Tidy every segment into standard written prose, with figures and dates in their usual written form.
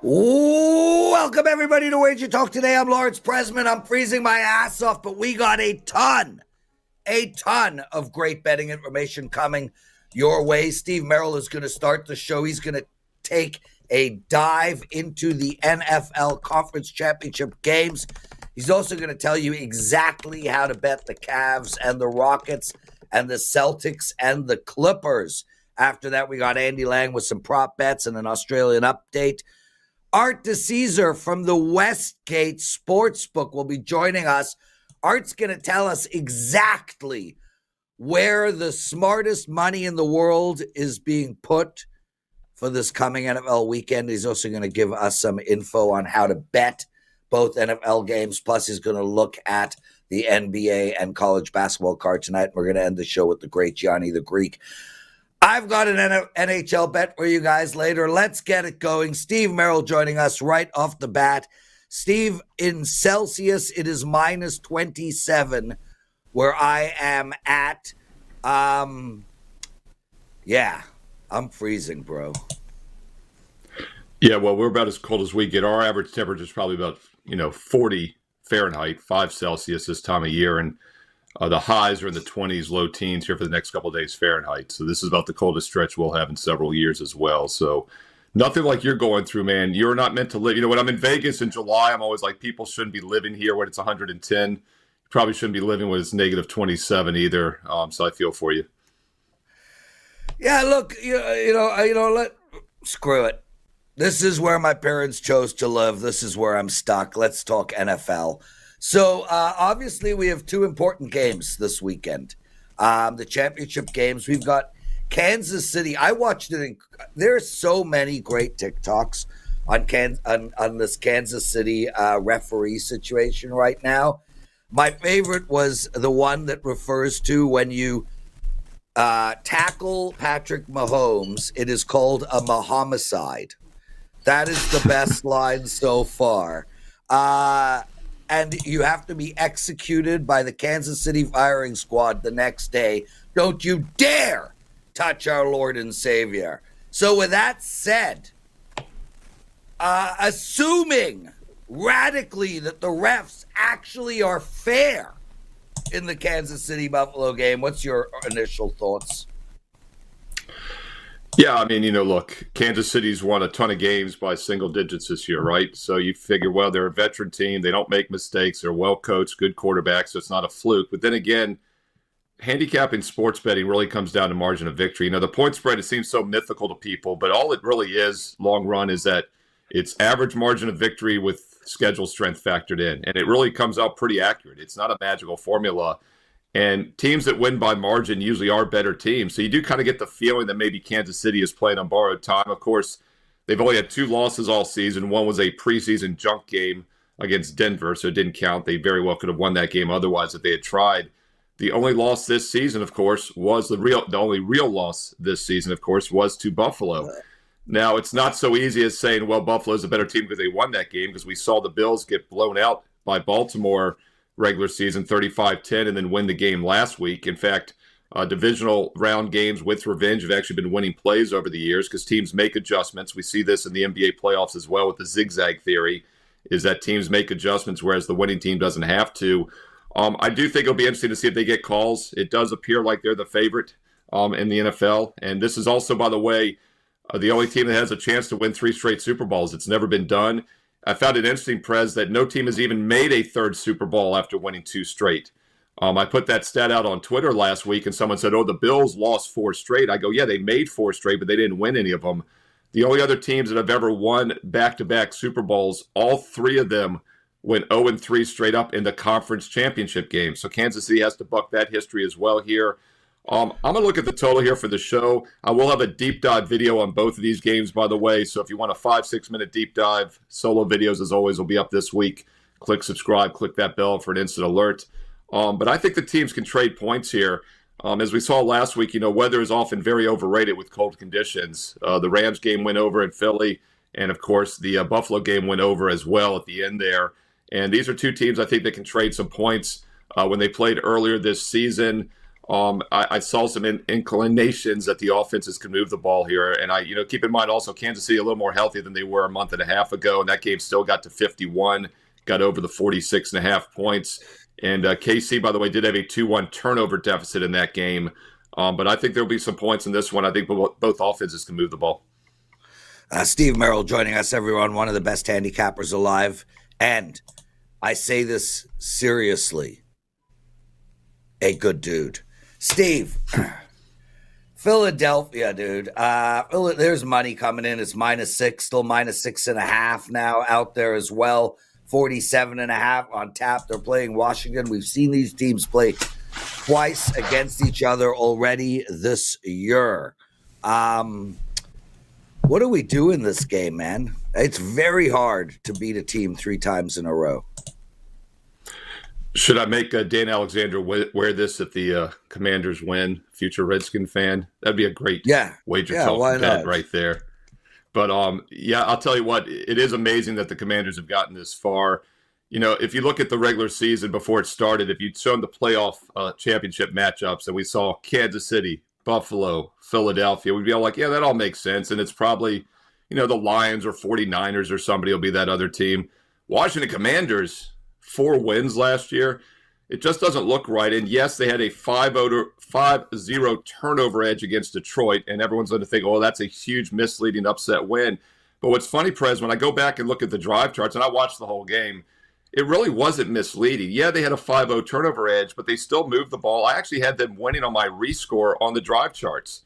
Welcome, everybody, to WagerTalk Today. I'm Lawrence Presman. I'm freezing my ass off, but we got a ton of great betting information coming your way. Steve Merril is going to start the show. He's going to take a dive into the NFL Conference Championship games. He's also going to tell you exactly how to bet the Cavs and the Rockets and the Celtics and the Clippers. After that, we got Andy Lang with some prop bets and an Australian update. Art DiCesare from the Westgate Sportsbook will be joining us. Art's going to tell us exactly where the smartest money in the world is being put for this coming NFL weekend. He's also going to give us some info on how to bet both NFL games. Plus, he's going to look at the NBA and college basketball card tonight. We're going to end the show with the great Gianni the Greek. I've got an NHL bet for you guys later. Let's get it going. Steve Merril joining us right off the bat. Steve, in Celsius, it is minus 27 where I am at. Yeah, I'm freezing, bro. Yeah, well, we're about as cold as we get. Our average temperature is probably about, 40 Fahrenheit, 5 Celsius this time of year. And the highs are in the 20s, low teens here for the next couple of days Fahrenheit. So this is about the coldest stretch we'll have in several years as well. So nothing like you're going through, man. You're not meant to live. When I'm in Vegas in July, I'm always like, people shouldn't be living here when it's 110. You probably shouldn't be living when it's negative 27 either. So I feel for you. Yeah, look, screw it. This is where my parents chose to live. This is where I'm stuck. Let's talk NFL. So, obviously, we have two important games this weekend. The championship games. We've got Kansas City. I watched it. There's so many great TikToks on this Kansas City referee situation right now. My favorite was the one that refers to when you tackle Patrick Mahomes, it is called a Mahomicide. That is the best line so far. And you have to be executed by the Kansas City firing squad the next day. Don't you dare touch our Lord and Savior. So with that said, assuming radically that the refs actually are fair in the Kansas City-Buffalo game, what's your initial thoughts? Yeah, look, Kansas City's won a ton of games by single digits this year, right? So you figure, well, they're a veteran team. They don't make mistakes. They're well coached, good quarterbacks, so it's not a fluke. But then again, handicapping sports betting really comes down to margin of victory. The point spread, it seems so mythical to people, but all it really is, long run, is that it's average margin of victory with schedule strength factored in. And it really comes out pretty accurate. It's not a magical formula. And teams that win by margin usually are better teams. So you do kind of get the feeling that maybe Kansas City is playing on borrowed time. Of course, they've only had 2 losses all season. One was a preseason junk game against Denver, so it didn't count. They very well could have won that game otherwise if they had tried. The only loss this season, of course, was the only real loss this season, of course, was to Buffalo. Now, it's not so easy as saying, well, Buffalo's a better team because they won that game, because we saw the Bills get blown out by Baltimore regular season 35-10 and then win the game last week. In fact, divisional round games with revenge have actually been winning plays over the years because teams make adjustments. We see this in the NBA playoffs as well with the zigzag theory, is that teams make adjustments whereas the winning team doesn't have to. I do think it'll be interesting to see if they get calls. It does appear like they're the favorite in the NFL. And this is also, by the way, the only team that has a chance to win 3 straight Super Bowls. It's never been done. I found it interesting, Prez, that no team has even made a 3rd Super Bowl after winning 2 straight. I put that stat out on Twitter last week, and someone said, oh, the Bills lost 4 straight. I go, yeah, they made 4 straight, but they didn't win any of them. The only other teams that have ever won back-to-back Super Bowls, all 3 of them went 0-3 straight up in the conference championship game. So Kansas City has to buck that history as well here. I'm going to look at the total here for the show. I will have a deep dive video on both of these games, by the way. So if you want a 5-6 minute deep dive, solo videos, as always, will be up this week. Click subscribe, click that bell for an instant alert. But I think the teams can trade points here. As we saw last week, weather is often very overrated with cold conditions. The Rams game went over in Philly. And, of course, the Buffalo game went over as well at the end there. And these are 2 teams I think that can trade some points. When they played earlier this season, I saw some inclinations that the offenses can move the ball here. And keep in mind also Kansas City a little more healthy than they were a month and a half ago. And that game still got to 51, got over the 46.5 points. And KC, by the way, did have a 2-1 turnover deficit in that game. But I think there'll be some points in this one. I think both offenses can move the ball. Steve Merril joining us, everyone, one of the best handicappers alive. And I say this seriously, a good dude. Steve, Philadelphia, dude. There's money coming in. It's -6, still -6.5 now out there as well. 47.5 on tap. They're playing Washington. We've seen these teams play twice against each other already this year. What do we do in this game, man? It's very hard to beat a team 3 times in a row. Should I make Dan Alexander wear this if the Commanders win? Future Redskin fan, that'd be a great wager talk bet right there. But I'll tell you what, it is amazing that the Commanders have gotten this far. If you look at the regular season before it started, if you'd shown the playoff championship matchups, and we saw Kansas City, Buffalo, Philadelphia, we'd be all like, yeah, that all makes sense. And it's probably, the Lions or 49ers or somebody will be that other team. Washington Commanders, 4 wins last year. It just doesn't look right. And yes, they had a 5-0 turnover edge against Detroit. And everyone's going to think, oh, that's a huge misleading upset win. But what's funny, Prez, when I go back and look at the drive charts, and I watched the whole game, it really wasn't misleading. Yeah, they had a 5-0 turnover edge, but they still moved the ball. I actually had them winning on my rescore on the drive charts,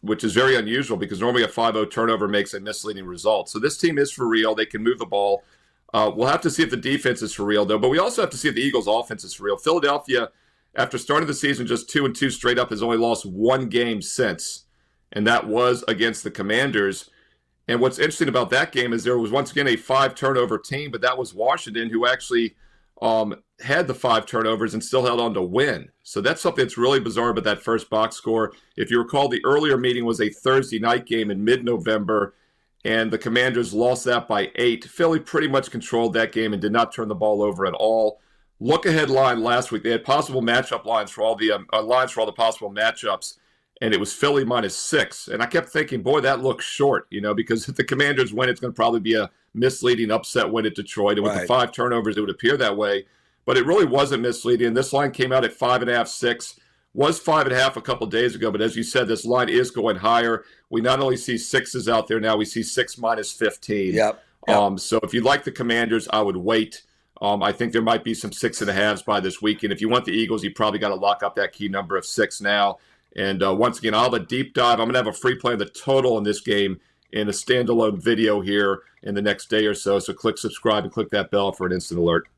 which is very unusual because normally a 5-0 turnover makes a misleading result. So this team is for real. They can move the ball. We'll have to see if the defense is for real, though. But we also have to see if the Eagles' offense is for real. Philadelphia, after starting the season just 2-2 straight up, has only lost 1 game since, and that was against the Commanders. And what's interesting about that game is there was once again a 5-turnover team, but that was Washington who actually had the 5 turnovers and still held on to win. So that's something that's really bizarre about that first box score. If you recall, the earlier meeting was a Thursday night game in mid-November, and the Commanders lost that by 8. Philly pretty much controlled that game and did not turn the ball over at all. Look-ahead line last week, they had possible matchup lines for all the possible matchups, and it was Philly -6. And I kept thinking, boy, that looks short, because if the Commanders win, it's going to probably be a misleading upset win at Detroit. And with the 5 turnovers, it would appear that way. But it really wasn't misleading. This line came out at 5.5, 6. Was 5.5 a couple days ago, but as you said, this line is going higher. We not only see 6s out there now, we see 6 -15. Yep. So if you like the Commanders, I would wait. I think there might be some 6.5s by this weekend. If you want the Eagles, you probably got to lock up that key number of 6 now. And once again, I'll have a deep dive. I'm going to have a free play on the total in this game in a standalone video here in the next day or so. So click subscribe and click that bell for an instant alert.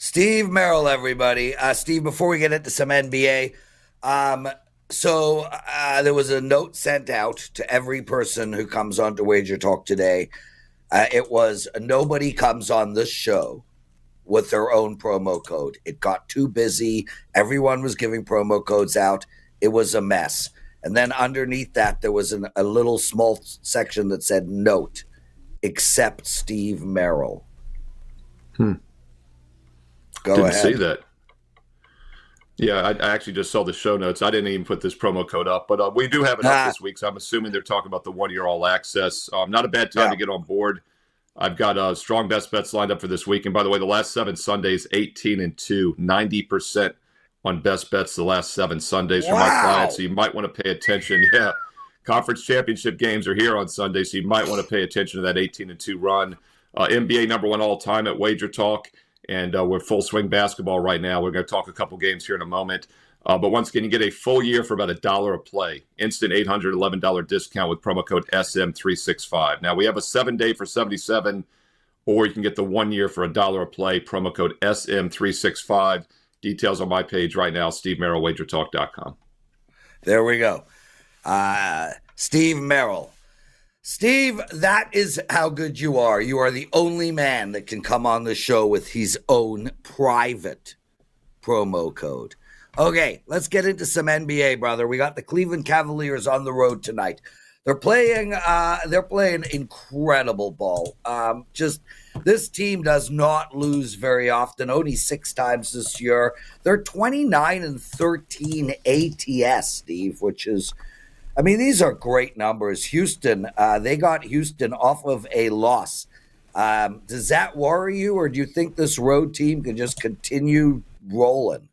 Steve Merril, everybody. Steve, before we get into some NBA, there was a note sent out to every person who comes on to WagerTalk today. It was, nobody comes on this show with their own promo code. It got too busy. Everyone was giving promo codes out. It was a mess. And then underneath that, there was a little small section that said, note, except Steve Merril. Go Didn't ahead. see that. Yeah, I actually just saw the show notes. I didn't even put this promo code up, but we do have it up this week, so I'm assuming they're talking about the 1-year all access. Not a bad time to get on board. I've got strong best bets lined up for this week. And by the way, the last 7 Sundays, 18-2, 90% on best bets the last 7 Sundays for my clients. So you might want to pay attention. Yeah, conference championship games are here on Sunday, so you might want to pay attention to that 18-2 run. NBA #1 all-time at WagerTalk. And we're full swing basketball right now. We're going to talk a couple games here in a moment. But once again, you get a full year for about $1 a play. Instant $811 discount with promo code SM365. Now, we have a 7-day for $77, or you can get the 1 year for $1 a play, promo code SM365. Details on my page right now, SteveMerril, There we go. Steve Merril. Steve, that is how good you are. You are the only man that can come on the show with his own private promo code. Okay, let's get into some NBA, brother. We got the Cleveland Cavaliers on the road tonight. They're playing incredible ball. Just This team does not lose very often, only 6 times this year. They're 29-13 ATS, Steve, which is, I mean, these are great numbers. Houston, they got Houston off of a loss. Does that worry you, or do you think this road team can just continue rolling?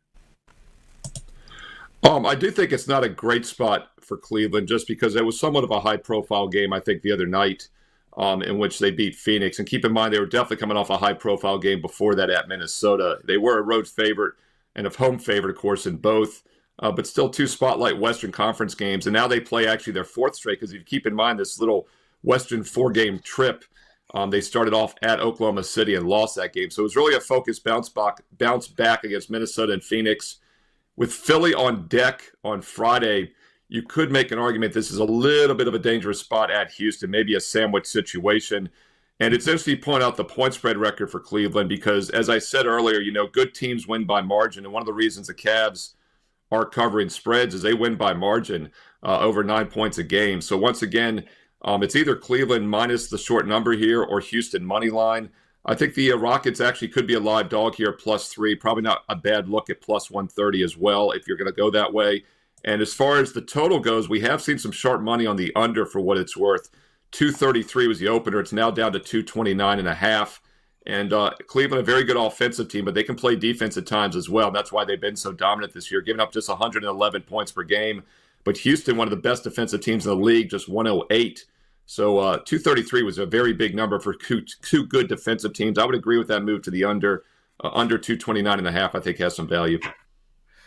I do think it's not a great spot for Cleveland just because it was somewhat of a high-profile game, I think, the other night in which they beat Phoenix. And keep in mind, they were definitely coming off a high-profile game before that at Minnesota. They were a road favorite and a home favorite, of course, in both, but still 2 spotlight Western Conference games. And now they play actually their 4th straight because if you keep in mind this little Western 4-game trip, they started off at Oklahoma City and lost that game. So it was really a focused bounce back against Minnesota and Phoenix. With Philly on deck on Friday, you could make an argument this is a little bit of a dangerous spot at Houston, maybe a sandwich situation. And it's interesting to point out the point spread record for Cleveland because, as I said earlier, good teams win by margin. And one of the reasons the Cavs are covering spreads is they win by margin over 9 points a game. So once again, it's either Cleveland minus the short number here or Houston money line. I think the Rockets actually could be a live dog here, +3. Probably not a bad look at +130 as well if you're going to go that way. And as far as the total goes, we have seen some sharp money on the under for what it's worth. 233 was the opener. It's now down to 229.5. And Cleveland, a very good offensive team, but they can play defense at times as well. That's why they've been so dominant this year, giving up just 111 points per game. But Houston, one of the best defensive teams in the league, just 108. So 233 was a very big number for two good defensive teams. I would agree with that move to the under. Under 229.5, I think, has some value.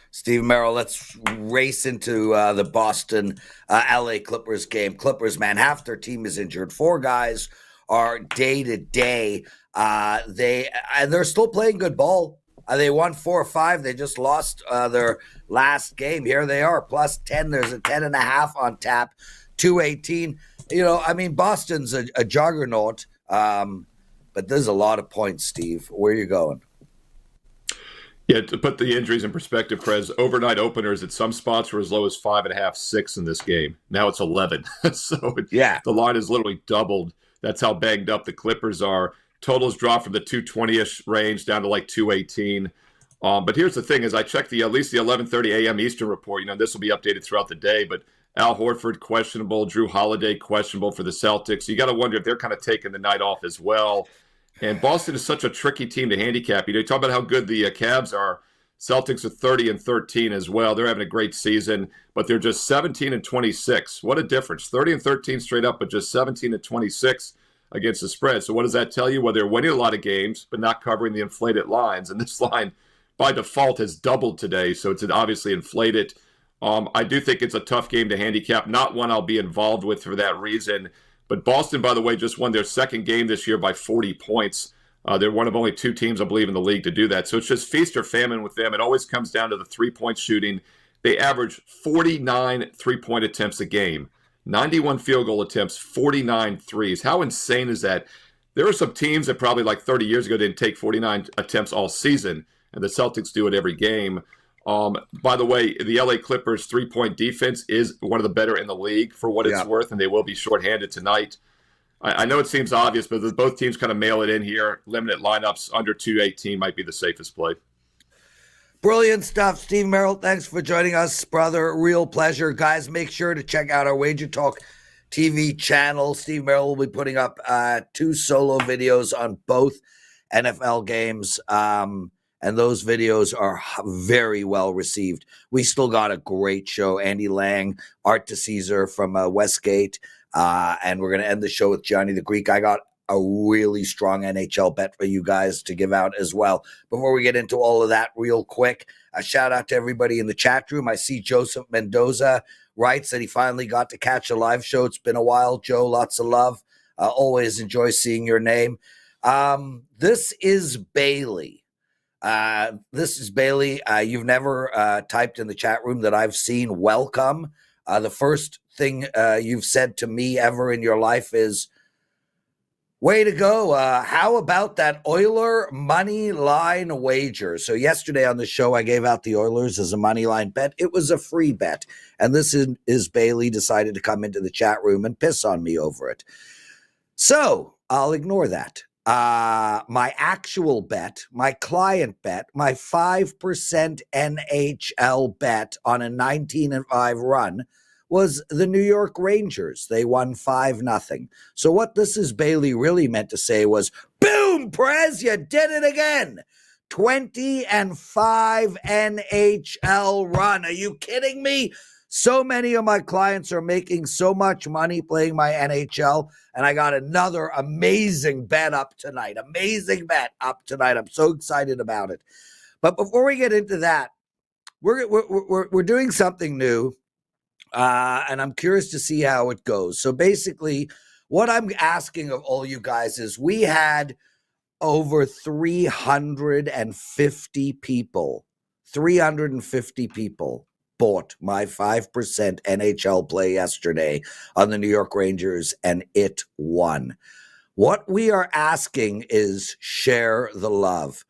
Steve Merril, let's race into the Boston LA Clippers game. Clippers, man, half their team is injured. 4 guys are day-to-day. They're still playing good ball. They won 4 or 5. They just lost their last game. Here they are, +10. There's a 10.5 on tap, 218. Boston's a juggernaut, but there's a lot of points, Steve. Where are you going? Yeah, to put the injuries in perspective, Prez, overnight openers at some spots were as low as 5.5, 6 in this game. Now it's 11. So the line is literally doubled. That's how banged up the Clippers are. Totals dropped from the 220-ish range down to like 218. But here's the thing: is I checked at least the 11:30 a.m. Eastern report. This will be updated throughout the day, but Al Horford questionable, Drew Holiday questionable for the Celtics. You got to wonder if they're kind of taking the night off as well. And Boston is such a tricky team to handicap. You talk about how good the Cavs are. Celtics are 30-13 as well. They're having a great season, but they're just 17-26. What a difference. 30-13 straight up, but just 17-26 against the spread. So what does that tell you? Well, they're winning a lot of games, but not covering the inflated lines. And this line, by default, has doubled today, so it's obviously inflated. I do think it's a tough game to handicap, not one I'll be involved with for that reason. But Boston, by the way, just won their second game this year by 40 points. They're one of only 2 teams, I believe, in the league to do that. So it's just feast or famine with them. It always comes down to the 3-point shooting. They average 49 3-point attempts a game, 91 field goal attempts, 49 threes. How insane is that? There are some teams that probably like 30 years ago didn't take 49 attempts all season, and the Celtics do it every game. By the way, the LA Clippers 3-point defense is one of the better in the league for what it's worth, and they will be shorthanded tonight. I know it seems obvious, but both teams kind of mail it in here. Limited lineups under 218 might be the safest play. Brilliant stuff, Steve Merril. Thanks for joining us, brother. Real pleasure. Guys, make sure to check out our WagerTalk TV channel. Steve Merril will be putting up 2 solo videos on both NFL games. And those videos are very well received. We still got a great show. Andy Lang, Art DiCesare from Westgate. And we're going to end the show with Gianni the Greek. I got a really strong NHL bet for you guys to give out as well. Before we get into all of that real quick, a shout out to everybody in the chat room. I see Joseph Mendoza writes that he finally got to catch a live show. It's been a while, Joe. Lots of love. Always enjoy seeing your name. This is Bailey. You've never typed in the chat room that I've seen welcome. The first thing you've said to me ever in your life is, way to go. How about that Oiler money line wager? So yesterday on the show, I gave out the Oilers as a money line bet. It was a free bet. And this is Bailey decided to come into the chat room and piss on me over it. So I'll ignore that. my actual bet, my client bet, my 5% NHL bet on a 19-5 run was the New York Rangers. They won 5-0. So what this is Bailey really meant to say was, boom, Prez, you did it again. 20-5 NHL run. Are you kidding me? So many of my clients are making so much money playing my NHL, and I got another amazing bet up tonight. Amazing bet up tonight. I'm so excited about it. But before we get into that, we're doing something new, and I'm curious to see how it goes. So basically, what I'm asking of all you guys is, we had over 350 people bought my 5% NHL play yesterday on the New York Rangers, and it won. What we are asking is share the love.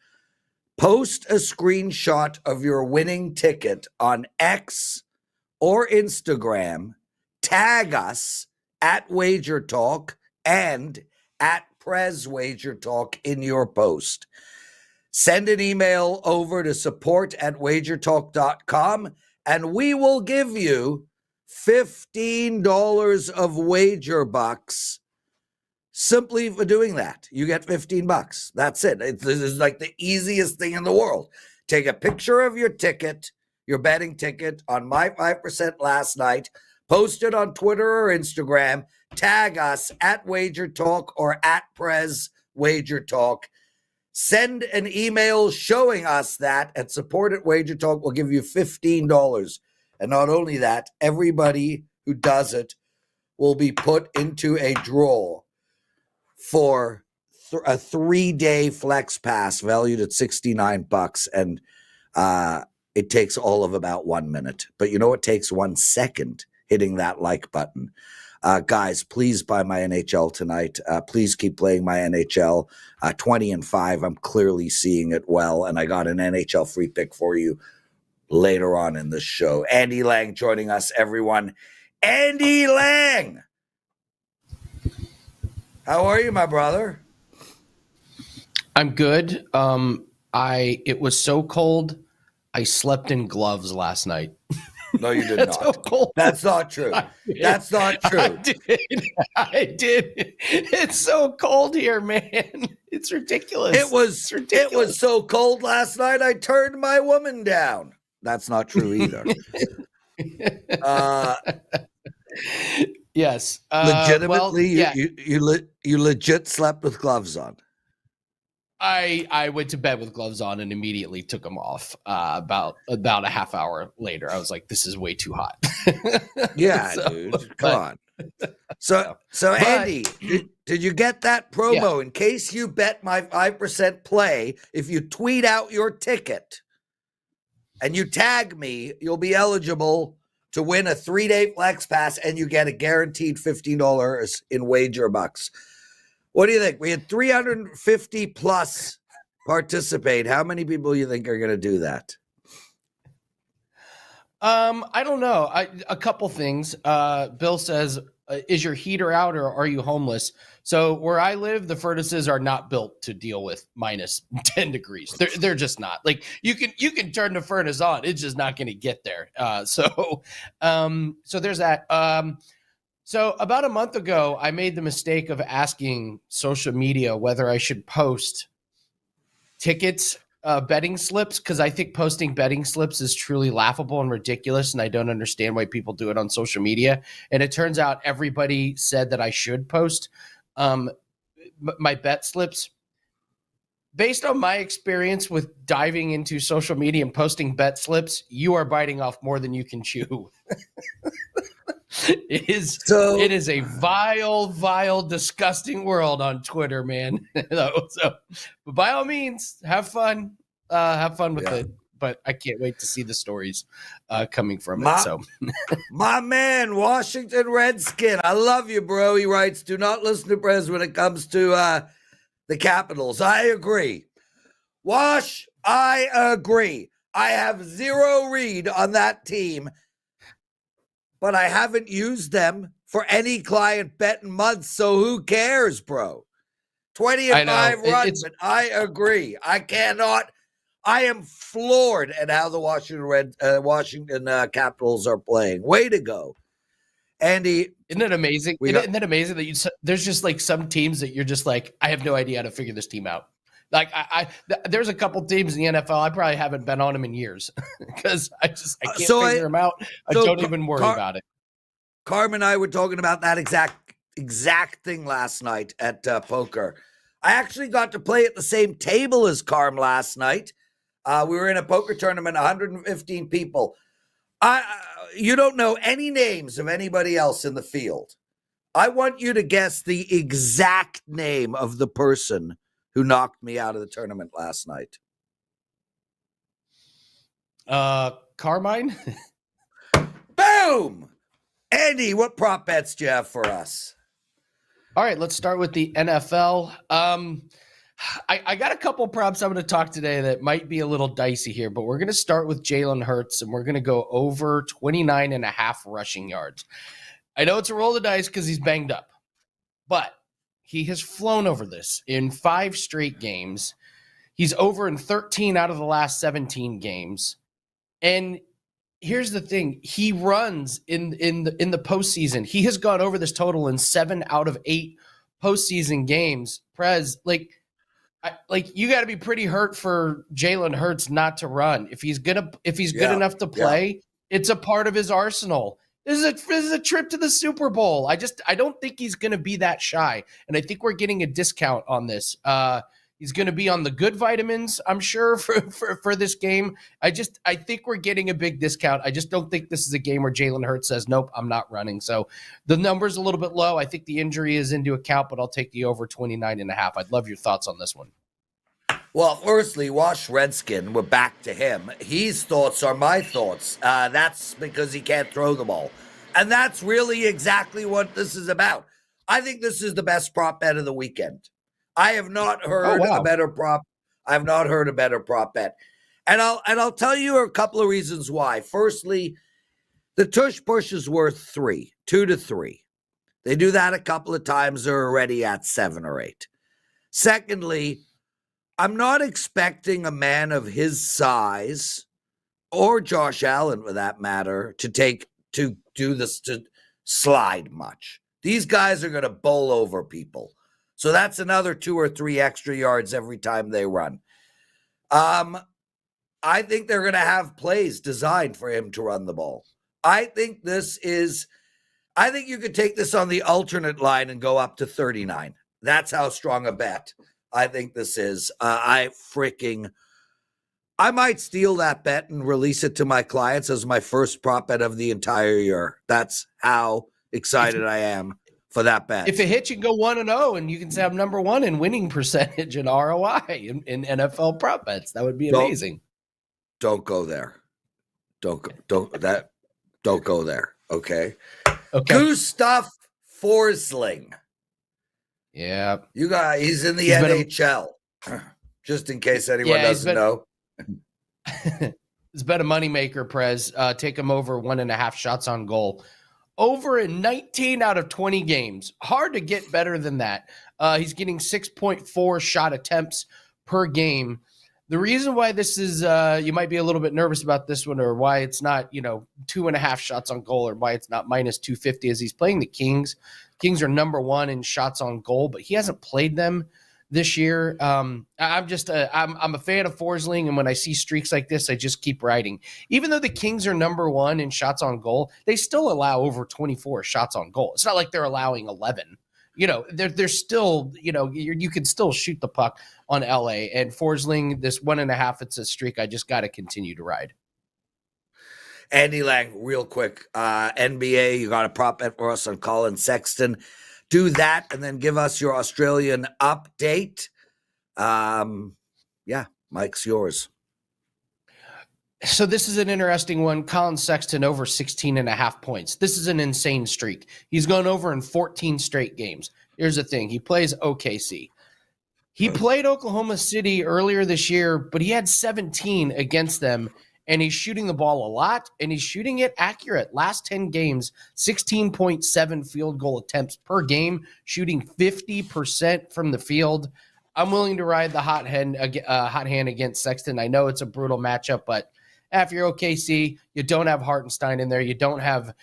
Post a screenshot of your winning ticket on X or Instagram, tag us at WagerTalk and at Prez WagerTalk in your post. Send an email over to support@wagertalk.com, and we will give you $15 of wager bucks simply for doing that. You get $15. That's it. This is like the easiest thing in the world. Take a picture of your ticket, your betting ticket on my 5% last night, post it on Twitter or Instagram, tag us at WagerTalk or at Prez WagerTalk. Send an email showing us that at support@WagerTalk. Will give you $15. And not only that, everybody who does it will be put into a draw for a 3-day flex pass valued at $69. And it takes all of about 1 minute. But you know, it takes 1 second hitting that like button. Guys, please buy my NHL tonight. Please keep playing my NHL. 20-5, I'm clearly seeing it well, and I got an NHL free pick for you later on in the show. Andy Lang joining us, everyone. Andy Lang! How are you, my brother? I'm good. It was so cold, I slept in gloves last night. No, you did not. So cold. That's not true. That's not true. I did. It's so cold here, man. It's ridiculous. It was so cold last night, I turned my woman down. That's not true either. Yes. Legitimately, you legit slept with gloves on. I went to bed with gloves on and immediately took them off. About a half hour later, I was like, "This is way too hot." Yeah, dude, come on. So Andy, did you get that promo? Yeah. In case you bet my 5% play, if you tweet out your ticket and you tag me, you'll be eligible to win a 3-day flex pass, and you get a guaranteed $15 in wager bucks. What do you think? We had 350 plus participate. How many people do you think are going to do that? I don't know. A couple things. Bill says, is your heater out or are you homeless? So where I live, the furnaces are not built to deal with minus 10 degrees. They're just not. Like you can turn the furnace on. It's just not going to get there. So there's that. So about a month ago, I made the mistake of asking social media whether I should post tickets, betting slips, because I think posting betting slips is truly laughable and ridiculous, and I don't understand why people do it on social media. And it turns out everybody said that I should post my bet slips. Based on my experience with diving into social media and posting bet slips, you are biting off more than you can chew. It is a vile, disgusting world on Twitter, man. So, but by all means, have fun with it. But I can't wait to see the stories coming from it. So, my man, Washington Redskin, I love you, bro. He writes, "Do not listen to Prez when it comes to the Capitals." I agree. Wash, I agree. I have zero read on that team, but I haven't used them for any client bet in months, so who cares, bro? 20 I and know. 5 run, It's but I agree. I am floored at how the Washington Capitals are playing. Way to go. Andy, Isn't it amazing? We got- Isn't it amazing that there's just like some teams that you're just like, I have no idea how to figure this team out. Like there's a couple teams in the NFL I probably haven't been on them in years because I can't figure them out. I don't even worry about it. Carm and I were talking about that exact thing last night at poker. I actually got to play at the same table as Carm last night. We were in a poker tournament, 115 people. You don't know any names of anybody else in the field. I want you to guess the exact name of the person who knocked me out of the tournament last night. Carmine? Boom! Andy, what prop bets do you have for us? All right, let's start with the NFL. I got a couple props I'm going to talk today that might be a little dicey here, but we're going to start with Jalen Hurts, and we're going to go over 29.5 rushing yards. I know it's a roll of the dice because he's banged up, but he has flown over this in 5 straight games. He's over in 13 out of the last 17 games. And here's the thing. He runs in the postseason. He has gone over this total in 7 out of 8 postseason games. Prez, you got to be pretty hurt for Jalen Hurts not to run. If he's good enough to play, it's a part of his arsenal. This is a trip to the Super Bowl. I don't think he's going to be that shy, and I think we're getting a discount on this. He's going to be on the good vitamins, I'm sure, for this game. I think we're getting a big discount. I just don't think this is a game where Jalen Hurts says, nope, I'm not running. So the number's a little bit low. I think the injury is into account, but I'll take the over 29.5. I'd love your thoughts on this one. Well, firstly, Wash Redskin, we're back to him. His thoughts are my thoughts. That's because he can't throw the ball. And that's really exactly what this is about. I think this is the best prop bet of the weekend. I have not heard a better prop. I have not heard a better prop bet. And I'll tell you a couple of reasons why. Firstly, the tush push is worth 3, 2 to 3. They do that a couple of times. They're already at 7 or 8. Secondly, I'm not expecting a man of his size or Josh Allen, for that matter, to do this, to slide much. These guys are going to bowl over people. So that's another 2 or 3 extra yards every time they run. I think they're going to have plays designed for him to run the ball. I think you could take this on the alternate line and go up to 39. That's how strong a bet I think this is. I might steal that bet and release it to my clients as my first prop bet of the entire year. That's how excited I am for that bet. If it hits, you can go 1-0, and you can say I'm number 1 in winning percentage and ROI in NFL prop bets. That would be amazing. Don't go there. Don't go there. Okay. Gustav Forsling. Yeah. He's in the NHL. Just in case anyone doesn't know. It's been a moneymaker, Prez. Take him over 1.5 shots on goal. Over in 19 out of 20 games. Hard to get better than that. He's getting 6.4 shot attempts per game. The reason why this is, you might be a little bit nervous about this one, or why it's not, 2.5 shots on goal, or why it's not minus 250, is he's playing the Kings. Kings are number 1 in shots on goal, but he hasn't played them this year. I'm a fan of Forsling, and when I see streaks like this, I just keep riding. Even though the Kings are number 1 in shots on goal, they still allow over 24 shots on goal. It's not like they're allowing 11. They're still, you can still shoot the puck on LA. And Forsling, this 1.5, it's a streak I just got to continue to ride. Andy Lang, real quick, NBA, you got a prop bet for us on Colin Sexton. Do that and then give us your Australian update. Mike's yours. So this is an interesting one. Colin Sexton over 16.5 points. This is an insane streak. He's gone over in 14 straight games. Here's the thing. He plays OKC. He played Oklahoma City earlier this year, but he had 17 against them and he's shooting the ball a lot, and he's shooting it accurate. Last 10 games, 16.7 field goal attempts per game, shooting 50% from the field. I'm willing to ride the hot hand against Sexton. I know it's a brutal matchup, but if you're OKC, you don't have Hartenstein in there. You don't have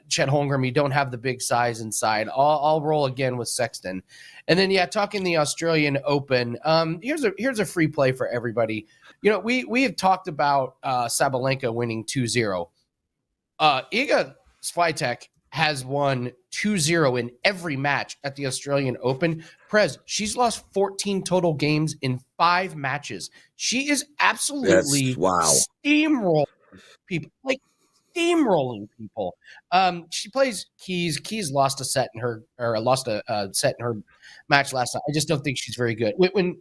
Chet Holmgren. You don't have the big size inside. I'll roll again with Sexton. And then, talking the Australian Open, here's a free play for everybody. We have talked about Sabalenka winning 2-0. Iga Swiatek has won 2-0 in every match at the Australian Open. Prez, she's lost 14 total games in 5 matches. She is absolutely steamrolling people, steamrolling people. She plays Keys. Keys lost a set in her match last night. I just don't think she's very good. When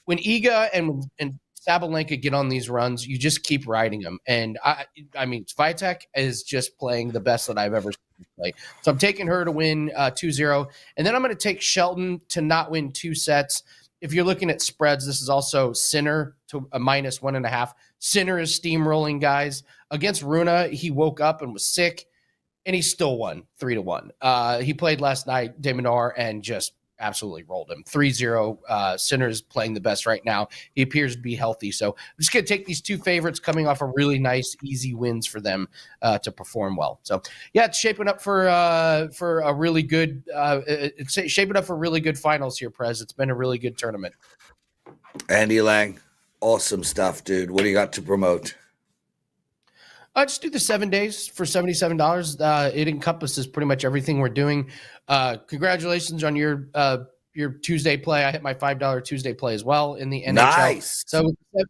Iga and Sabalenka get on these runs, you just keep riding them. And I mean, Swiatek is just playing the best that I've ever seen play. So I'm taking her to win 2-0. And then I'm going to take Shelton to not win 2 sets. If you're looking at spreads, this is also Sinner to a -1.5. Sinner is steamrolling guys. Against Runa, he woke up and was sick, and he still won 3-1. He played last night, De Minaur, and just absolutely rolled him 3-0. Sinner's playing the best right now. He appears to be healthy. So I'm just going to take these 2 favorites coming off of really nice, easy wins for them to perform well. So it's shaping up for a really good shaping up for really good finals here, Prez. It's been a really good tournament. Andy Lang, awesome stuff, dude. What do you got to promote? Just do the 7 days for $77. It encompasses pretty much everything we're doing. Congratulations on your Tuesday play. I hit my $5 Tuesday play as well in the NHL. Nice. So with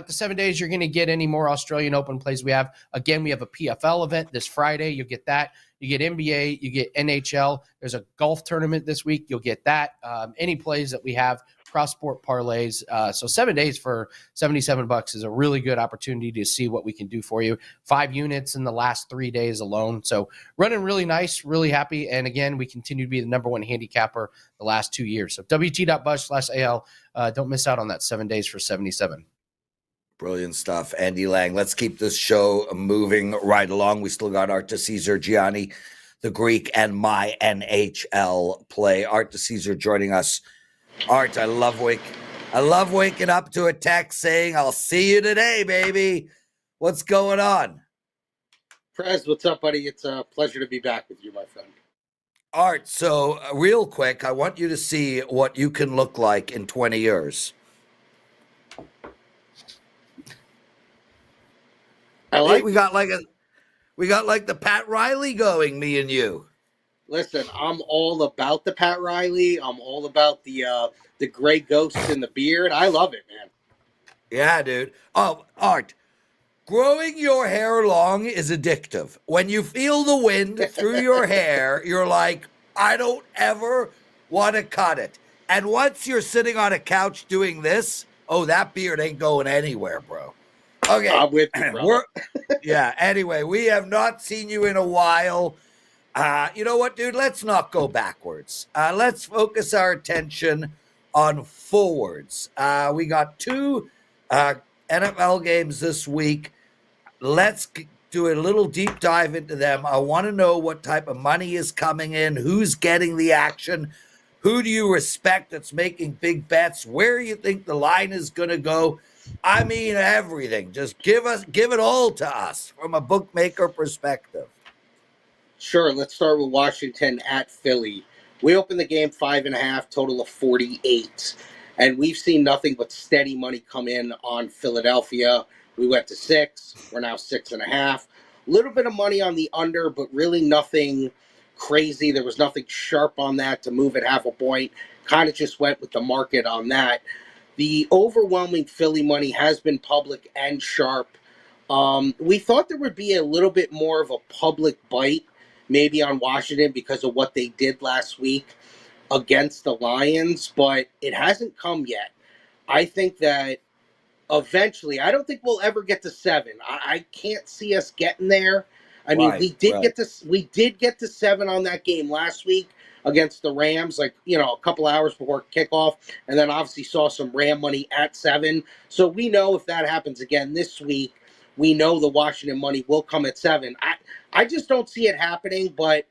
the 7 days, you're going to get any more Australian Open plays we have. Again, we have a PFL event this Friday. You'll get that. You get NBA. You get NHL. There's a golf tournament this week. You'll get that. Any plays that we have. Cross-sport parlays. So 7 days for $77 is a really good opportunity to see what we can do for you. 5 units in the last 3 days alone. So running really nice, really happy. And again, we continue to be the #1 handicapper the last 2 years. So WT.Bush/AL. Don't miss out on that 7 days for $77. Brilliant stuff. Andy Lang. Let's keep this show moving right along. We still got Art DiCesare, Gianni the Greek, and my NHL play. Art DiCesare joining us. Art, I love waking up to a text saying, "I'll see you today, baby." What's going on? Prez, what's up, buddy? It's a pleasure to be back with you, my friend. Art, so real quick, I want you to see what you can look like in 20 years. We got like the Pat Riley going, me and you. Listen, I'm all about the Pat Riley. I'm all about the gray ghosts in the beard. I love it, man. Yeah, dude. Oh, Art, growing your hair long is addictive. When you feel the wind through your hair, you're like, I don't ever want to cut it. And once you're sitting on a couch doing this, that beard ain't going anywhere, bro. Okay. I'm with you, brother. Anyway, we have not seen you in a while. You know what, dude? Let's not go backwards. Let's focus our attention on forwards. We got 2 NFL games this week. Let's do a little deep dive into them. I want to know what type of money is coming in, who's getting the action, who do you respect that's making big bets, where you think the line is going to go. I mean, everything. Just give it all to us from a bookmaker perspective. Sure, let's start with Washington at Philly. We opened the game 5.5, total of 48. And we've seen nothing but steady money come in on Philadelphia. We went to 6. We're now 6.5. A little bit of money on the under, but really nothing crazy. There was nothing sharp on that to move it half a point. Kind of just went with the market on that. The overwhelming Philly money has been public and sharp. We thought there would be a little bit more of a public bite maybe on Washington because of what they did last week against the Lions, but it hasn't come yet. I think that eventually, I don't think we'll ever get to 7. I can't see us getting there. I mean, we did get to 7 on that game last week against the Rams, a couple hours before kickoff, and then obviously saw some Ram money at 7. So we know if that happens again this week, we know the Washington money will come at 7. I just don't see it happening, but,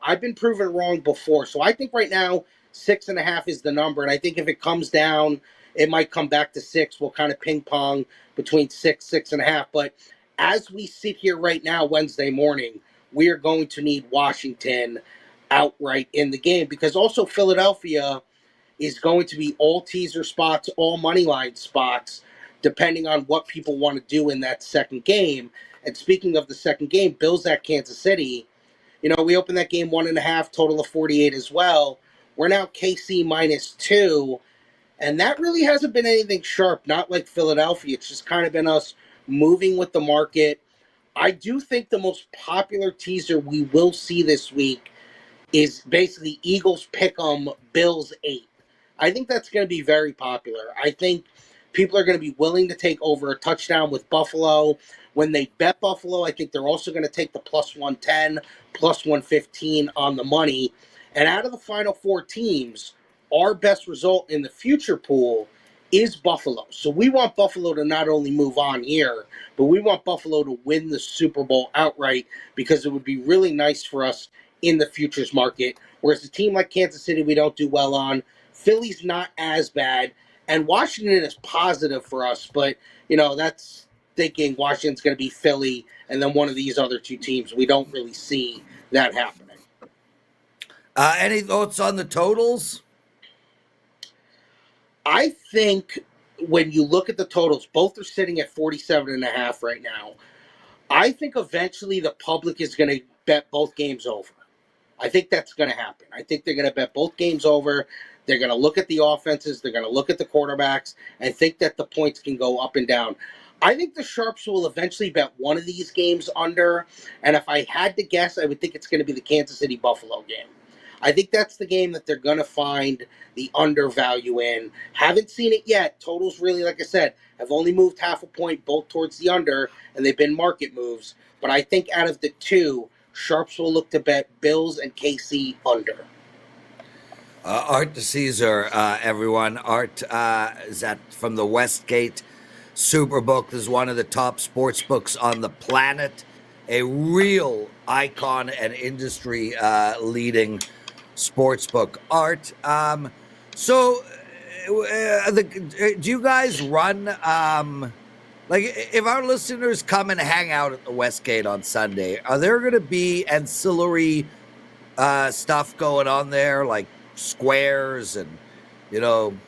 I've been proven wrong before. So I think right now 6.5 is the number. And I think if it comes down, it might come back to 6. We'll kind of ping pong between 6.5. But as we sit here right now, Wednesday morning, we are going to need Washington outright in the game, because also Philadelphia is going to be all teaser spots, all money line spots, depending on what people want to do in that second game. And speaking of the second game, Bills at Kansas City, we opened that game 1.5, total of 48 as well. We're now KC -2, and that really hasn't been anything sharp, not like Philadelphia. It's just kind of been us moving with the market. I do think the most popular teaser we will see this week is basically Eagles pick'em, Bills 8. I think that's going to be very popular. I think people are going to be willing to take over a touchdown with Buffalo. When they bet Buffalo, I think they're also going to take the +110, +115 on the money. And out of the final 4 teams, our best result in the future pool is Buffalo. So we want Buffalo to not only move on here, but we want Buffalo to win the Super Bowl outright, because it would be really nice for us in the futures market. Whereas a team like Kansas City, we don't do well on. Philly's not as bad. And Washington is positive for us, but, that's thinking Washington's going to be Philly and then one of these other 2 teams. We don't really see that happening. Any thoughts on the totals? I think when you look at the totals, both are sitting at 47.5 right now. I think eventually the public is going to bet both games over. I think that's going to happen. I think they're going to bet both games over. They're going to look at the offenses. They're going to look at the quarterbacks and think that the points can go up and down. I think the sharps will eventually bet one of these games under. And if I had to guess, I would think it's going to be the Kansas City Buffalo game. I think that's the game that they're going to find the undervalue in. Haven't seen it yet. Totals really, like I said, have only moved half a point, both towards the under, and they've been market moves. But I think out of the 2, sharps will look to bet Bills and KC under. Art DiCesare, everyone. Art is from the Westgate Superbook. This is one of the top sports books on the planet. A real icon and industry leading sports book. Art, do you guys run, like, if our listeners come and hang out at the Westgate on Sunday, are there going to be ancillary stuff going on there, like squares and,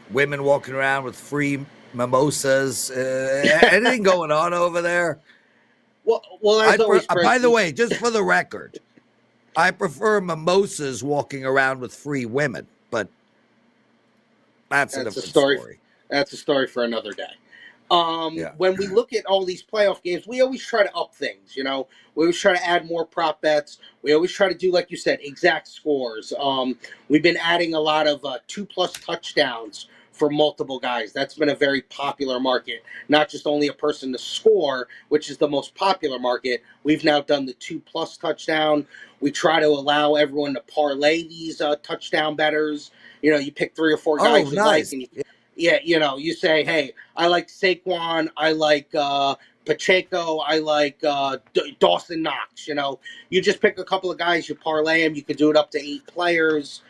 women walking around with free mimosas? Anything going on over there? Well, as always, by the way, just for the record, I prefer mimosas walking around with free women, but that's a different story. That's a story for another day. When we look at all these playoff games, we always try to up things, We always try to add more prop bets. We always try to do, like you said, exact scores. We've been adding a lot of 2+ touchdowns for multiple guys. That's been a very popular market. Not just only a person to score, which is the most popular market. We've now done the 2+ touchdown. We try to allow everyone to parlay these touchdown bettors. You pick 3 or 4 guys you like, and you say, hey, I like Saquon, I like Pacheco, I like Dawson Knox. You just pick a couple of guys, you parlay them. You could do it up to 8 players.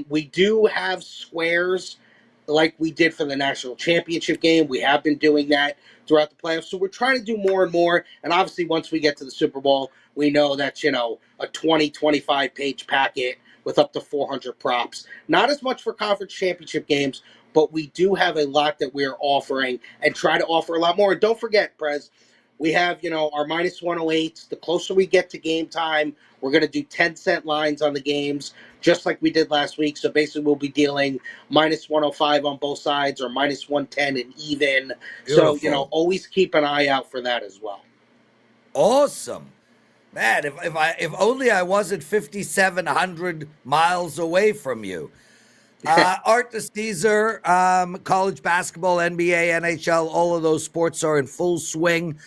We do have squares like we did for the national championship game. We have been doing that throughout the playoffs. So we're trying to do more and more. And obviously, once we get to the Super Bowl, we know that's, a 20, 25-page packet with up to 400 props. Not as much for conference championship games, but we do have a lot that we're offering and try to offer a lot more. And don't forget, Prez, we have, our -108s. The closer we get to game time, we're going to do 10-cent lines on the games, just like we did last week. So basically, we'll be dealing -105 on both sides or -110 and even. Beautiful. So, always keep an eye out for that as well. Awesome. Man, if only I wasn't 5,700 miles away from you. Art DiCesare, college basketball, NBA, NHL, all of those sports are in full swing.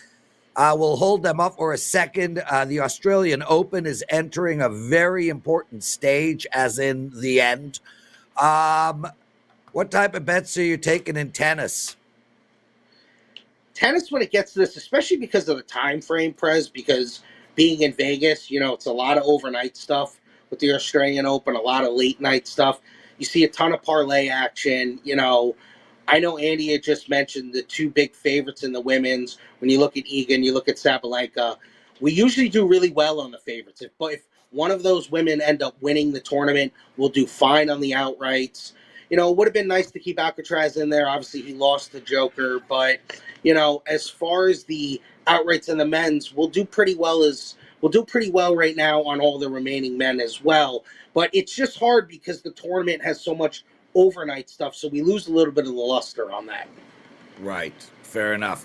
We'll hold them up for a second. The Australian Open is entering a very important stage, as in the end. What type of bets are you taking in tennis? tennis, when it gets to this, especially because of the time frame, Prez, because being in Vegas, it's a lot of overnight stuff with the Australian Open, a lot of late night stuff. You see a ton of parlay action. I know Andy had just mentioned the two big favorites in the women's. When you look at Egan, you look at Sabalenka. We usually do really well on the favorites. If one of those women end up winning the tournament, we'll do fine on the outrights. It would have been nice to keep Alcatraz in there. Obviously, he lost the Joker, but as far as the outrights in the men's, we'll do pretty well right now on all the remaining men as well. But it's just hard because the tournament has so much overnight stuff, so we lose a little bit of the luster on that. Right. Fair enough.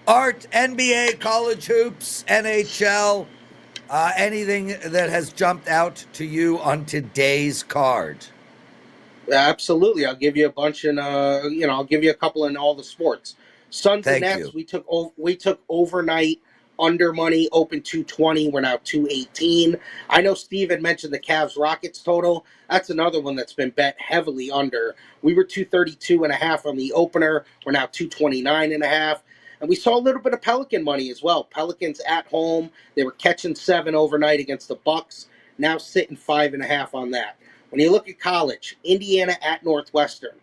Art, NBA, college hoops, NHL, anything that has jumped out to you on today's card? Absolutely. I'll give you a bunch and I'll give you a couple in all the sports. Suns Thank and Nets, you. we took overnight under money, open 220. We're now 218. I know Steve had mentioned the Cavs Rockets total. That's another one that's been bet heavily under. We were 232.5 on the opener. We're now 229.5. And we saw a little bit of Pelican money as well. Pelicans at home. They were catching 7 overnight against the Bucks. Now sitting 5.5 on that. When you look at college, Indiana at Northwestern.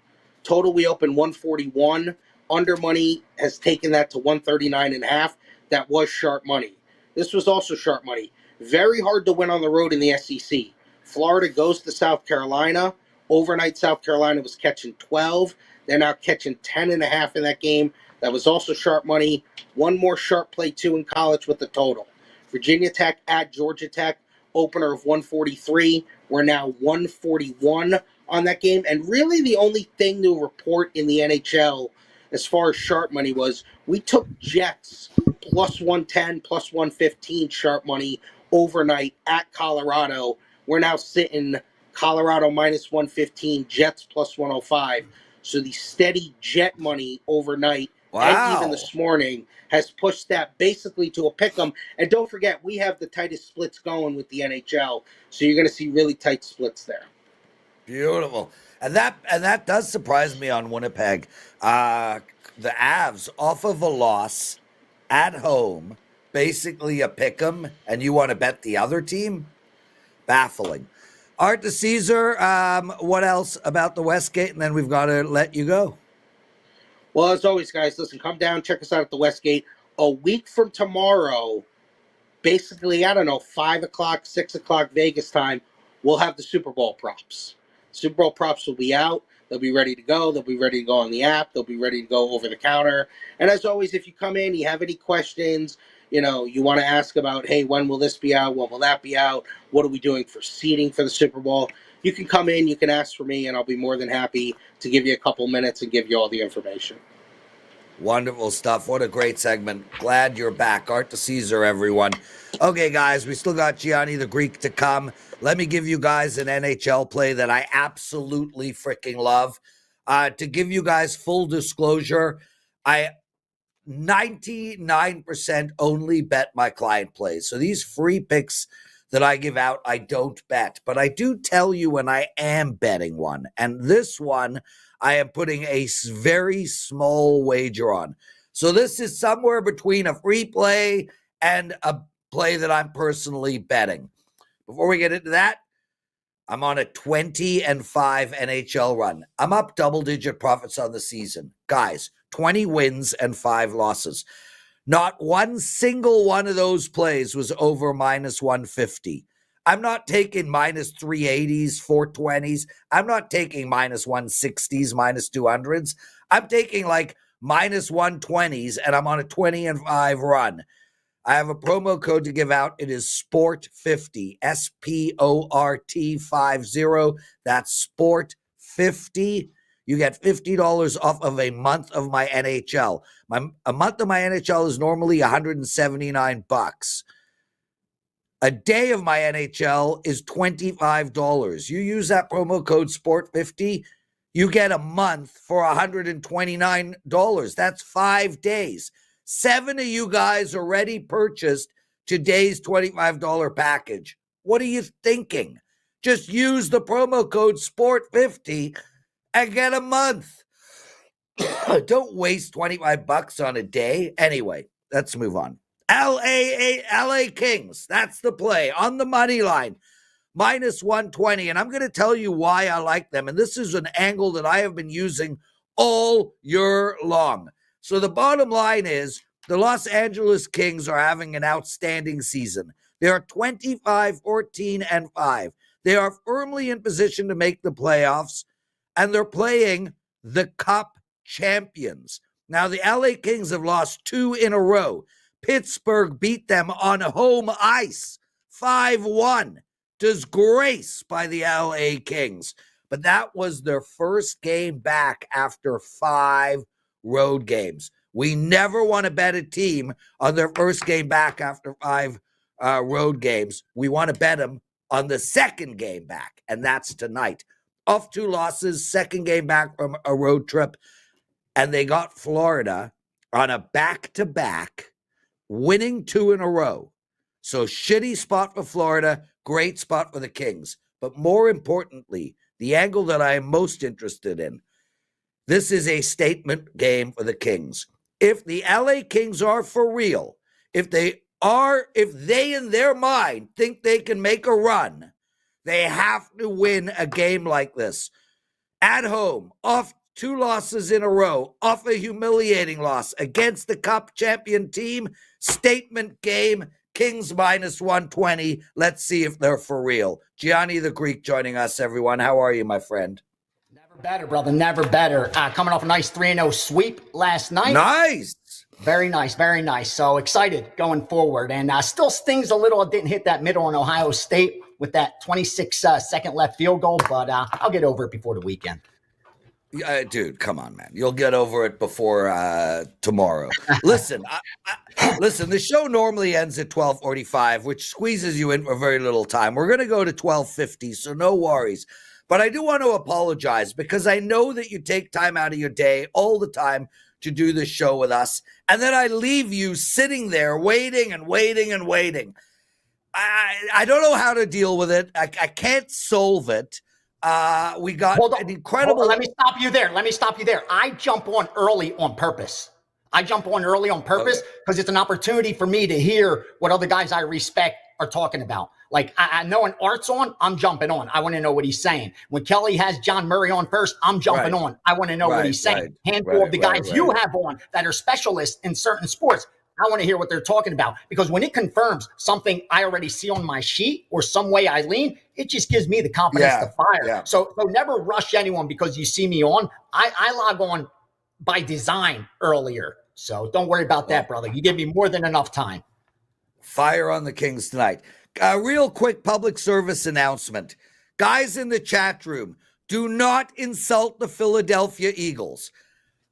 Total, we opened 141. Under money has taken that to 139.5. That was sharp money. This was also sharp money. Very hard to win on the road in the SEC. Florida goes to South Carolina. Overnight, South Carolina was catching 12. They're now catching 10.5 in that game. That was also sharp money. One more sharp play, too, in college with the total. Virginia Tech at Georgia Tech. Opener of 143. We're now 141 on that game. And really the only thing to report in the NHL as far as sharp money was we took Jets plus 110, plus 115 sharp money overnight at Colorado. We're now sitting Colorado minus 115, Jets plus 105. So the steady Jet money overnight and even this morning has pushed that basically to a pick'em. And don't forget, we have the tightest splits going with the NHL. So you're going to see really tight splits there. Beautiful. And that does surprise me on Winnipeg. The Avs off of a loss at home, basically a pick'em, and you want to bet the other team? Baffling. Art DiCesare, what else about the Westgate? And then we've got to let you go. Well, as always, guys, listen, come down, check us out at the Westgate. A week from tomorrow, basically, 5 o'clock, 6 o'clock Vegas time, we'll have the Super Bowl props. Super Bowl props will be out. They'll be ready to go. They'll be ready to go on the app. They'll be ready to go over the counter. And as always, if you come in, you have any questions, you want to ask about, hey, when will this be out? When will that be out? What are we doing for seating for the Super Bowl? You can come in, you can ask for me, and I'll be more than happy to give you a couple minutes and give you all the information. Wonderful stuff. What a great segment. Glad you're back. Art DiCesare, everyone. Okay, guys, we still got Gianni the Greek to come. Let me give you guys an NHL play that I absolutely freaking love. To give you guys full disclosure, I 99% only bet my client plays. So these free picks that I give out, I don't bet. But I do tell you when I am betting one. And this one, I am putting a very small wager on. So this is somewhere between a free play and a play that I'm personally betting. Before we get into that, I'm on a 20-5 NHL run. I'm up double-digit profits on the season. Guys, 20 wins and 5 losses. Not one single one of those plays was over minus 150. I'm not taking minus 380s, 420s. I'm not taking minus 160s, minus 200s. I'm taking like minus 120s, and I'm on a 20-5 run. I have a promo code to give out. It is SPORT50, SPORT50. That's SPORT50. You get $50 off of a month of my NHL. A month of my NHL is normally $179. A day of my NHL is $25. You use that promo code SPORT50, you get a month for $129. That's 5 days. 7 of you guys already purchased today's $25 package. What are you thinking? Just use the promo code SPORT50 and get a month. Don't waste $25 on a day. Anyway, let's move on. LA Kings. That's the play on the money line. Minus 120. And I'm going to tell you why I like them. And this is an angle that I have been using all year long. So the bottom line is the Los Angeles Kings are having an outstanding season. They are 25-14-5. They are firmly in position to make the playoffs, and they're playing the Cup champions. Now, the LA Kings have lost 2 in a row. Pittsburgh beat them on home ice, 5-1. Disgrace by the LA Kings. But that was their first game back after 5 road games. We never want to bet a team on their first game back after 5 road games. We want to bet them on the second game back, and that's tonight. Off 2 losses, second game back from a road trip, and they got Florida on a back-to-back, winning 2 in a row. So shitty spot for Florida, great spot for the Kings. But more importantly, the angle that I am most interested in, this is a statement game for the Kings. If the LA Kings are for real, if they in their mind think they can make a run, they have to win a game like this. At home, off 2 losses in a row, off a humiliating loss against the Cup champion team, statement game, Kings minus 120. Let's see if they're for real. Gianni the Greek joining us, everyone. How are you, my friend? Never better, brother. Never better. Coming off a nice 3-0 sweep last night. Nice. Very nice. Very nice. So excited going forward. And still stings a little. I didn't hit that middle on Ohio State with that 26-second left field goal, but I'll get over it before the weekend. Dude, come on, man. You'll get over it before tomorrow. Listen, listen, the show normally ends at 12:45, which squeezes you in for very little time. We're going to go to 12:50, so no worries. But I do want to apologize because I know that you take time out of your day all the time to do this show with us, and then I leave you sitting there waiting and waiting and waiting. I don't know how to deal with it. I can't solve it. We got an incredible. Let me stop you there. I jump on early on purpose. Because it's an opportunity for me to hear what other guys I respect are talking about. Like, I know when Art's on, I'm jumping on. I want to know what he's saying. When Kelly has John Murray on first, I'm jumping on. I want to know what he's saying. Handful of the guys you have on that are specialists in certain sports, I want to hear what they're talking about. Because when it confirms something I already see on my sheet or some way I lean, it just gives me the confidence to fire. Yeah. So never rush anyone because you see me on. I log on by design earlier. So don't worry about that, brother. You give me more than enough time. Fire on the Kings tonight. A real quick public service announcement. Guys in the chat room, do not insult the Philadelphia Eagles.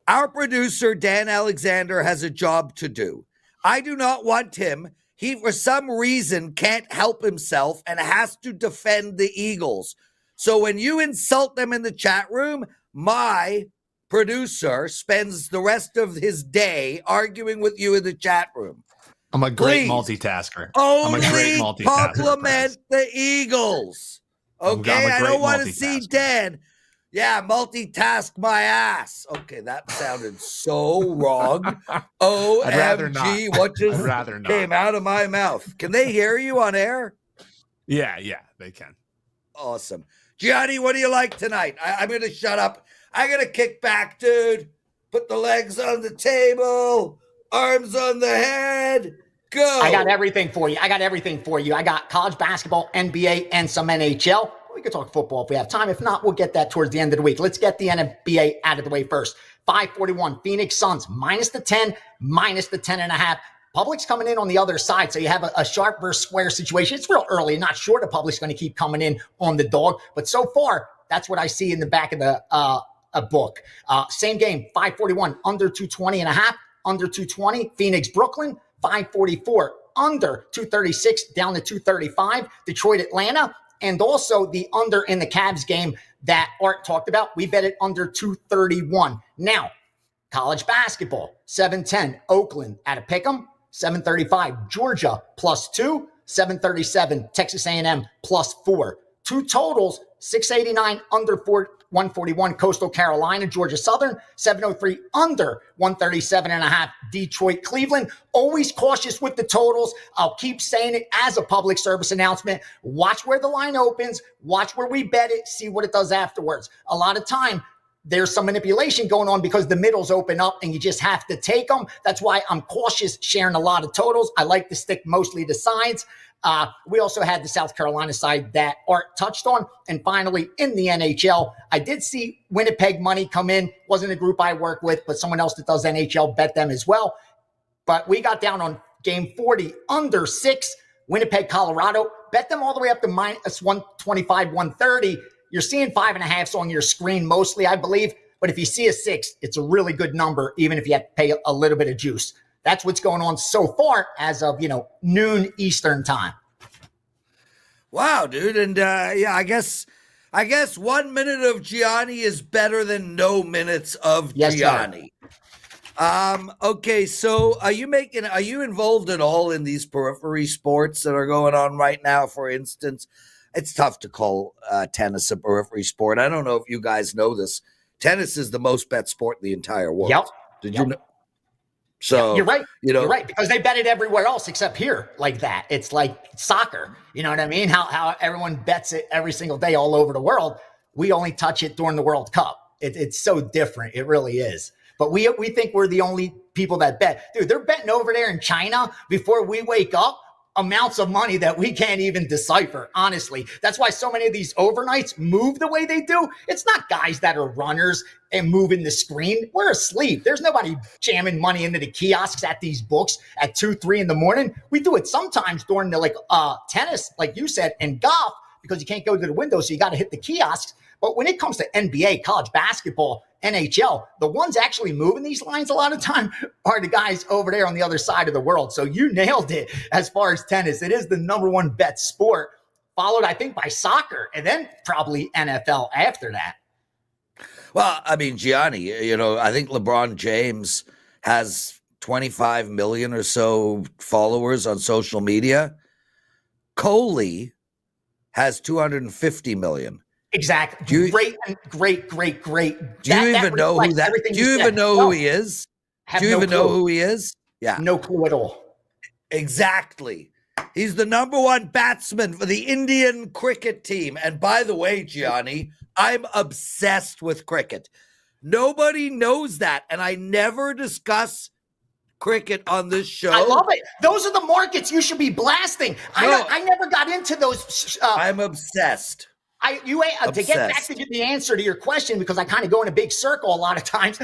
Our producer, Dan Alexander, has a job to do. I do not want him. He, for some reason, can't help himself and has to defend the Eagles. So when you insult them in the chat room, my producer spends the rest of his day arguing with you in the chat room. I'm a great multitasker. Only compliment the Eagles. Okay, I don't want to see Dan. Yeah, multitask my ass. Okay, that sounded so wrong. OMG, what just came out of my mouth? Can they hear you on air? Yeah, they can. Awesome. Gianni, what do you like tonight? I'm going to shut up. I'm going to kick back, dude. Put the legs on the table, arms on the head. Go. I got everything for you. I got college basketball, NBA, and some NHL. We could talk football if we have time. If not, we'll get that towards the end of the week. Let's get the NBA out of the way first. 541, Phoenix Suns, minus the 10, minus the 10.5. Public's coming in on the other side, so you have a sharp versus square situation. It's real early. Not sure the public's going to keep coming in on the dog, but so far, that's what I see in the back of the book. Same game, 541, under 220.5, under 220. Phoenix, Brooklyn, 544, under 236, down to 235. Detroit, Atlanta. And also the under in the Cavs game that Art talked about. We bet it under 231. Now, college basketball, 710, Oakland at a pick'em, 735, Georgia +2, 737, Texas A&M +4. Two totals, 689 under 141 Coastal Carolina, Georgia Southern, 703 under 137.5 Detroit, Cleveland. Always cautious with the totals. I'll keep saying it as a public service announcement. Watch where the line opens, watch where we bet it, see what it does afterwards. A lot of time, there's some manipulation going on because the middles open up and you just have to take them. That's why I'm cautious sharing a lot of totals. I like to stick mostly to sides. We also had the South Carolina side that Art touched on. And finally, in the NHL, I did see Winnipeg money come in. Wasn't a group I work with, but someone else that does NHL bet them as well. But we got down on game 40, under 6, Winnipeg, Colorado. Bet them all the way up to minus 125, 130. You're seeing 5.5s on your screen mostly, I believe. But if you see a 6, it's a really good number, even if you have to pay a little bit of juice. That's what's going on so far as of, noon Eastern time. Wow, dude. And I guess 1 minute of Gianni is better than no minutes of Gianni. Okay, so are you involved at all in these periphery sports that are going on right now? For instance, it's tough to call tennis a periphery sport. I don't know if you guys know this. Tennis is the most bet sport in the entire world. Yep. Did you know? So you're right. You're right, because they bet it everywhere else except here like that. It's like soccer. You know what I mean? How everyone bets it every single day all over the world. We only touch it during the World Cup. It's so different. It really is. But we think we're the only people that bet. Dude, they're betting over there in China before we wake up amounts of money that we can't even decipher, honestly. That's why so many of these overnights move the way they do. It's not guys that are runners and moving the screen. We're asleep. There's nobody jamming money into the kiosks at these books at 2, 3 in the morning. We do it sometimes during the tennis, like you said, and golf, because you can't go to the window, so you got to hit the kiosks. But when it comes to NBA, college basketball, NHL, the ones actually moving these lines a lot of time are the guys over there on the other side of the world. So you nailed it as far as tennis. It is the number one bet sport, followed, I think, by soccer, and then probably NFL after that. Well, I mean, Gianni, I think LeBron James has 25 million or so followers on social media. Coley has 250 million. Exactly. Great. Do you even know who that? Do you even know who he is? Do you even know who he is? Yeah. No clue at all. Exactly. He's the number one batsman for the Indian cricket team. And by the way, Gianni, I'm obsessed with cricket. Nobody knows that. And I never discuss cricket on this show. I love it. Those are the markets you should be blasting. I never got into those. I'm obsessed. To get back to the answer to your question, because I kind of go in a big circle a lot of times,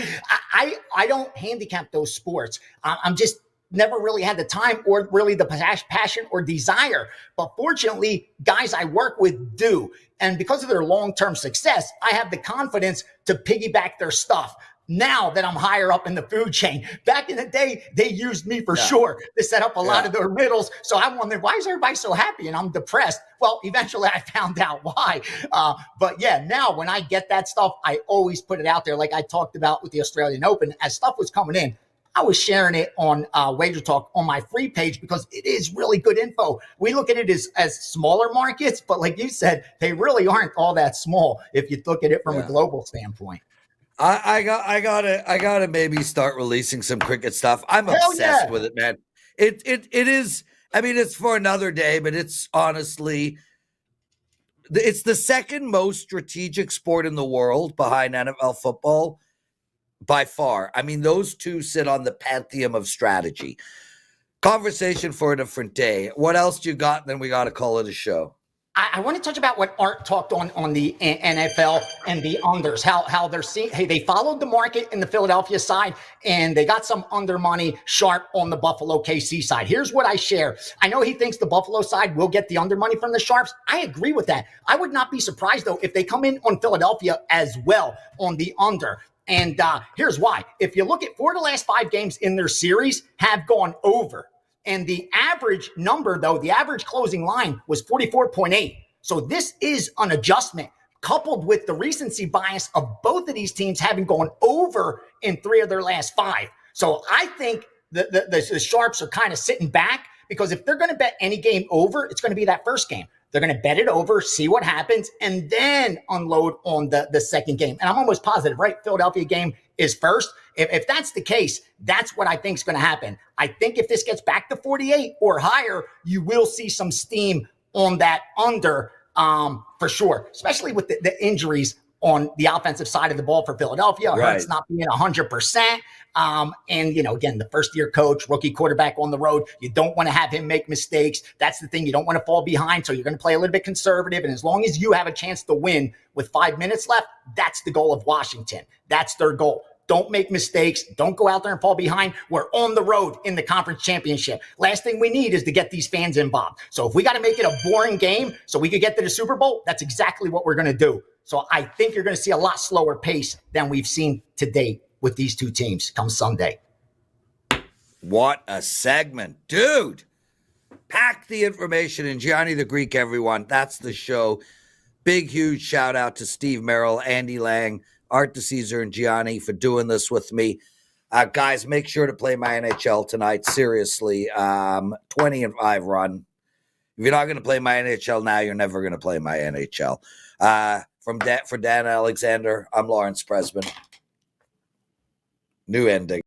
I don't handicap those sports. I'm just never really had the time or really the passion or desire. But fortunately, guys I work with do. And because of their long-term success, I have the confidence to piggyback their stuff. Now that I'm higher up in the food chain. Back in the day, they used me for sure to set up a lot of their riddles. So I'm wondering, why is everybody so happy and I'm depressed? Well, eventually I found out why. But yeah, now when I get that stuff, I always put it out there. Like I talked about with the Australian Open, as stuff was coming in, I was sharing it on WagerTalk on my free page because it is really good info. We look at it as smaller markets, but like you said, they really aren't all that small if you look at it from a global standpoint. I gotta maybe start releasing some cricket stuff. I'm obsessed with it, man. It is. I mean, it's for another day, but it's honestly, it's the second most strategic sport in the world behind NFL football by far. I mean, those two sit on the pantheon of strategy. Conversation for a different day. What else do you got? And then we got to call it a show. I want to touch about what Art talked on the NFL and the unders, how they're seeing, hey, they followed the market in the Philadelphia side and they got some under money sharp on the Buffalo KC side. Here's what I share. I know he thinks the Buffalo side will get the under money from the sharps. I agree with that. I would not be surprised, though, if they come in on Philadelphia as well on the under. And here's why. If you look at 4 of the last 5 games in their series have gone over. And the average number, though, the average closing line was 44.8. So this is an adjustment coupled with the recency bias of both of these teams having gone over in 3 of their last 5. So I think the Sharps are kind of sitting back because if they're going to bet any game over, it's going to be that first game. They're going to bet it over, see what happens, and then unload on the second game. And I'm almost positive, right? Philadelphia game is first. If that's the case, that's what I think is going to happen. I think if this gets back to 48 or higher, you will see some steam on that under for sure, especially with the injuries on the offensive side of the ball for Philadelphia. Right. Hurts not being 100%. And, again, the first-year coach, rookie quarterback on the road, you don't want to have him make mistakes. That's the thing. You don't want to fall behind, so you're going to play a little bit conservative. And as long as you have a chance to win with 5 minutes left, that's the goal of Washington. That's their goal. Don't make mistakes. Don't go out there and fall behind. We're on the road in the conference championship. Last thing we need is to get these fans involved. So if we got to make it a boring game so we could get to the Super Bowl, that's exactly what we're going to do. So I think you're going to see a lot slower pace than we've seen to date with these two teams come Sunday. What a segment. Dude, pack the information in. Gianni the Greek, everyone. That's the show. Big, huge shout out to Steve Merril, Andy Lang, Art DiCesare, and Gianni for doing this with me. Guys, make sure to play my NHL tonight. Seriously, 20-5 run. If you're not going to play my NHL now, you're never going to play my NHL. For Dan Alexander, I'm Lawrence Pressman. New ending.